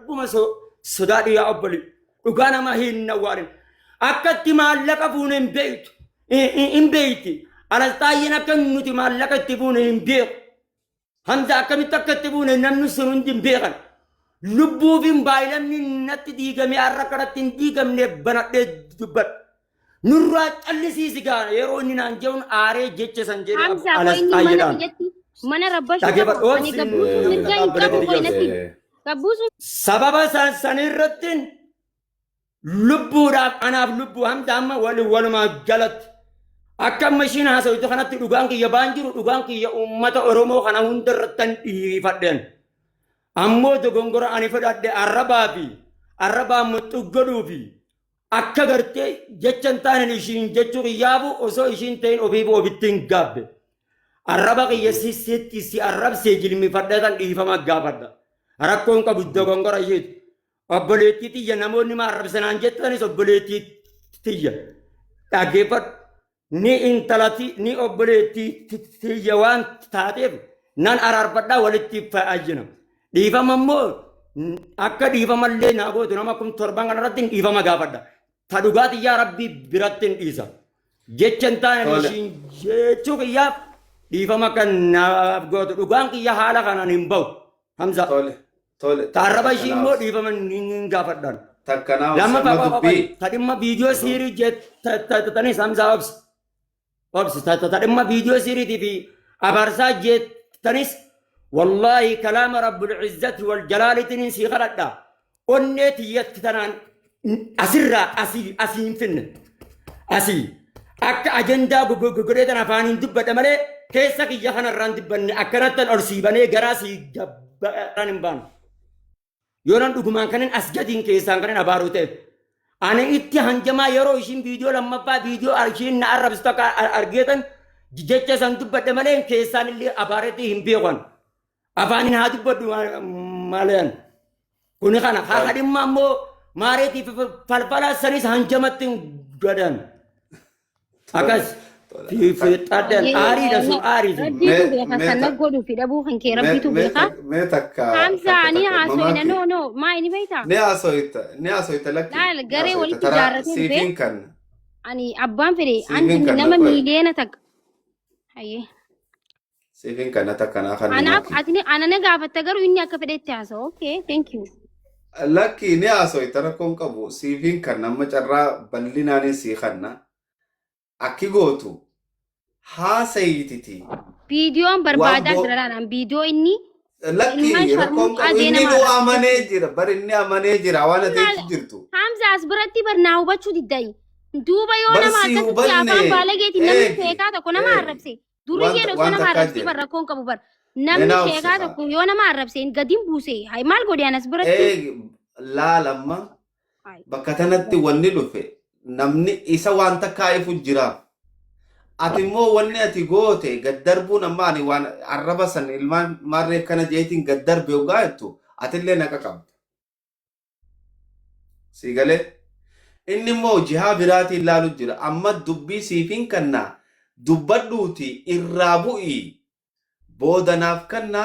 ربما سودادي يا أبلي وكان ما هي النوارم أكدت معلق فون إن بيتي أنا استاينا كنوتي معلق تبون إن بيت همزة كم تكتبون نمن سرون دين بيغن لبو فين بايلم نت ديغم ياركرت ديغم نبنات دبر نورات اللي سيسيغان يروني نانجون آري جيتش سنجري على استاينا من ربش أني قبوس نرجع يكابو كوينتي قبوس سبب سنيرتين لبو راب أنا لبو هم دام ولا ما جلت أكم ماشين هذا itu karena tuduhan kia banjir tuduhan kia umat Oromo karena hundertan ifadden ammo to gongora anifadde araba mutu godubi akka garte jechantan ishin jechu yabu oso ishin tain obibo bitin gabbe araba kia sisetti si arab sejilmi faddan ifama gabada rakkon ka buddo gongora yit obboleti tiya namonni ma arab sanan jettani obboleti tiya tagepat ni intalati ni obboleti tiyawan taatef nan ararbadda walitti faajina difamammo akka difamalle nagotu namakum torbangan rattin difama gafadda tadugati ya rabbi birattin isa jechantan ishin jechu ya difama kan nagotu dugan ki ya hala kanan himbau hamza tole taraba shimmo difama gafaddan takkana lama papa tadimma video series jet tani hamza obs تترمى فيديو سيري في أبرزاج تنس والله كلام رب العزة والجلال تنسي غلطا ونيت يتتنان أسرع أسين فن أسي أك أجندا بقريتنا فانين دبت أمالي كيسا كي يخنا الراندبن أكرات الأرسيباني غراسي جبرانبان يونان دوكمان كنن أسجدين كيسان كنن أباروتي أنا إتي هنجما يرو إشين فيديو لما با فيديو أرشين نعرف استوك أرجيتن جيتش سانتو بدمالين كيسان اللي أبارتي هم بيوان أفانين هادو بدو مالين كوني خانا خاخدين مامو ماريتي فالفالا سنيس هنجمتين غدان أكاس في تادن آري دسو آري ربي تبيخا سنقودو في دبو خنكي ربي تبيخا ميتك خمسة أني عاسوينا نو ما إني بيتا ني أسويت لك لا الجري ولي تجارة سيفين كان أني أبان فري أنت نما ميلينا تك هاي سيفين كان تكنا أنا نقافة تجارو إني أكفدت تعسو أوكي thank you لكن ني أسويت لكم كابو سيفين كان نما جرا بلنا نسي خنا أكيد ها سيتي فيديو بربادة دران فيديو إني لكن رقم إني لو أمانيجر بر إني أمانيجر أوانا تيجرتو حمزة أصبرتي برناو بتشو دي دوبا يونا ما كنت أفهم بالجيت نمني شيكا تكون ما عرفسي دورية نكون ما عرفسي بركون كبوبر نمني شيكا تكون يونا ما عرفسي قديم بوسي هاي مال قولي أنا أصبرتي لا لما بكتنتي ونلو في namni isa wanta kaifu jira ati mo wanni ati gote gaddarbu namani wan araba san ilman marre kana jeetin gaddarbe ugaatu atille nakakam sigale inni mo jiha birati lalu jira amma dubbi sifin kanna dubbaduti irrabu'i bodanaf kanna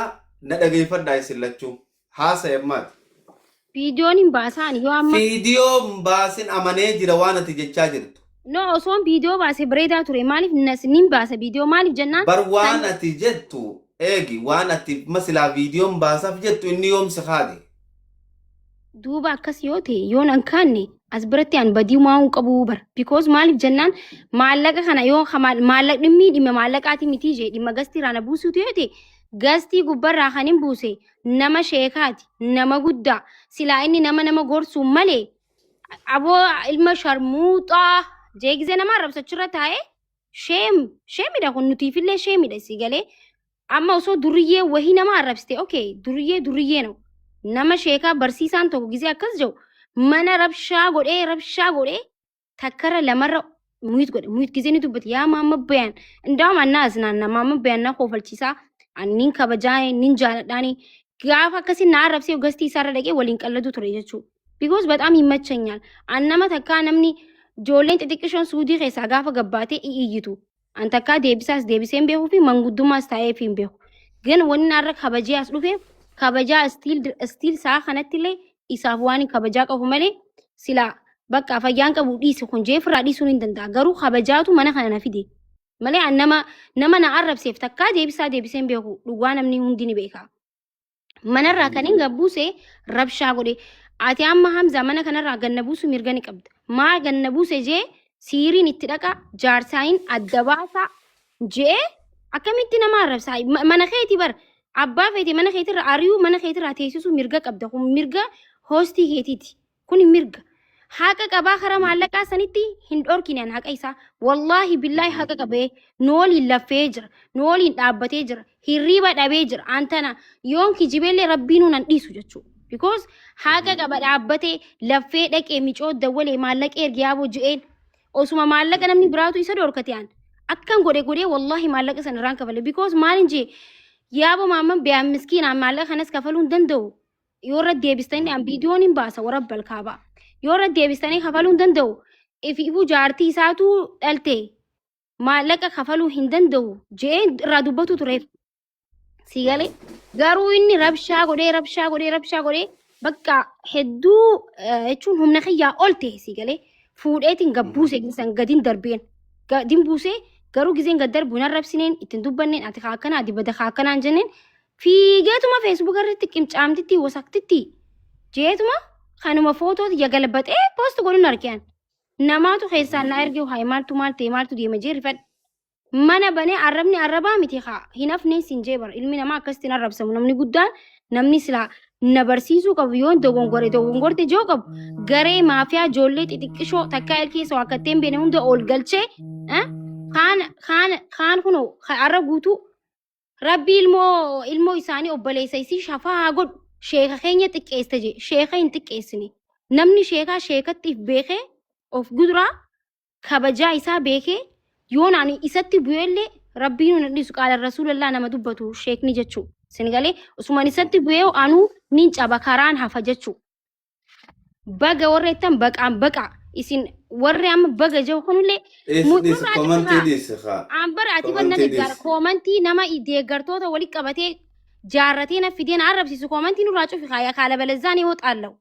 na dhageyfadda isillachu hasa yammat فيديو نباسان يو أما فيديو مباسين أمانة جروانا تيجي jirtu no osoo فيديو باسه بريدا توري مالف الناس نباسه فيديو مالف جنان بروانا تيجتو إيجي وانا تي مثلا فيديو مباسة فيجتو إني يوم سخادي دوبا كسيوتي يون أنكاني أصبرتي عن بديو ما هو كبوبر because مالف جنان مالك خنا يون خمال مالك نمي دي مالك آتي متيجي دي مغستي رانا بوسو تيوتي غستي غبر راخانين بوسي نما شيخاتي نما غدا سلا إني نما غورسو مالي أبو المشرموطة جيك زي نما رب سچرت هاي شيم إذا كن نتيفي لي شيم إذا سيغالي أما وصو درية وهي نما ربستي أوكي درية نو نما شيخا برسيسان تو غزي أكس جو منا ربشا غوري تكرر لمرة مويت كزيني تبت يا ماما بيان اندام الناس نانا ماما بيان نخو فالتيسا أنين كبجاي نين جالداني gaafa akkasi na arrabsee gastii isaarra dhaqee waliin qallatu ture jechuudha. Because badaam himmachanyaan. Annama takkaa namni ijoolleen xixiqqishoon suudii keessaa gaafa gabbaatee iyyitu. An takkaa deebisaas deebisee hin beekuu fi manguddummaas taa'ee fi hin beeku. Gan wanni narra kabajee as dhufeef kabajaa istiil isaa kanatti illee isaaf waan kabajaa qabu malee silaa bakka fayyaan qabu dhiisi kun jeefirraa dhiisuun hin danda'a. Garuu kabajaatu mana kana na fide. Malee nama na arrabseef takkaa deebiseen beeku dhugaa namni hundi ni beeka. Manarraa kan hin gabbuuse rabshaa godhe. Ati amma Hamza mana kanarraa ganna buusu mirga ni qabda. Maa ganna buuse jee siiriin itti dhaqa jaarsaayin adda baasaa jee akkamitti nama arrabsaa mana keeti bar abbaa feeti mana keetirra ari'uu mana keetirraa teessisuu mirga qabda. Kun mirga hoostii keetiiti. Kun mirga. Haqa qabaa karaa maallaqaa sanitti hin dhorkineen haqa isaa. Wallaahi billaahi haqa qabee nooliin laffee jira. Nooliin dhaabbatee jira. Hirriiba dhabee jira. Antana yoon kijibeellee rabbiin nan dhiisu jechuudha. Because haqa qaba dhaabbatee laffee dhaqee micoo dawwalee maallaqee ergiyaa bojji'een osuma maallaqa namni biraatu isa dhorkate aan. Akkan godhee wallaahi maallaqa sana irraan kafale. Because maalin jee yaabo maamman biyyaa miskiinaan maallaqa kanas kafaluu hin danda'u. Yoo irra deebistanii aan viidiyoon hin baasa warra balkaabaa. Yoo irra deebistanii kafaluu hin danda'u. Ifuu jaartii isaatu dhalte maallaqa kafaluu hin danda'u jee irraa dubbatu tureef. Sigalee garuu inni rabshaa godhee bakka hedduu jechuun humna kiyyaa ol ta'e sigalee fuudheetiin gabbuuse gisan gadin darbeen gadin buusee garuu giseen gad darbu nan rabsineen ittiin dubbanneen ati kaakkanaa dibata kaakkanaan jenneen fiigeetuma feesbuuk irratti qimcaamtitti wasaktitti jeetuma kanuma footooti yagalbatee poost godhuun argeen namaatu keessaan na ergee haa maaltu deema jee rifadhe. Mana banee arrabni arrabaa miti haa hin hafneen siin jee bara ilmi namaa akkasitti arrabsamu namni guddaan namni silaa na barsiisuu qabu yoo dogongorte joo qabu garee maafiyaa ijoollee xixiqqishoo takkaa ilkeessa wakkatteen beene hunda ol galchee kaan kunoo arra guutuu rabbi ilmoo isaanii obboleessa isii shafaa godhu sheeka keenya xiqqeessa jee sheeka hin xiqqeessine namni sheekattiif beekee of guduraa kabajaa isaa beekee yoon ani isatti bu'eellee rabbiin nu dhiisu qaala rasuulallah nama dubbatu sheekni jechuu sinigalee usuman isatti bu'ee anuu nin caba karaan hafa jechuu baga warra ittan baqa isin warri amma baga jiru kunillee ambara ati banna deeggar koomantii nama deeggartoota walitti qabatee jaarratee na fideen arrabsiisu koomantii nurraa cufi kaaya kaala balazzaan yoo xaallawu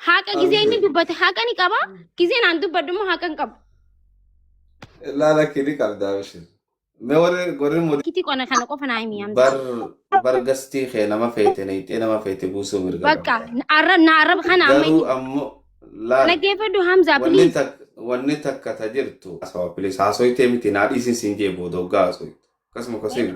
haqa gizee inni dubbate haqa ni qaba gizeen aan dubbadummoo haqa hin qabu. Lala kiri kabda bishin. Me warri mudi. Kiti kona kana qofa naa himi amsa. Bar gasti khe nama feete na ite nama feete buusu mirga. Bakka na arab kana amma. Garuu ammoo lala. Nageeffadhu Hamza please. Wanni takka tajirtu. Asawa please haasoo itee miti naa dhiisin siin jee boodoo gaasoo. Kasuma kosiin.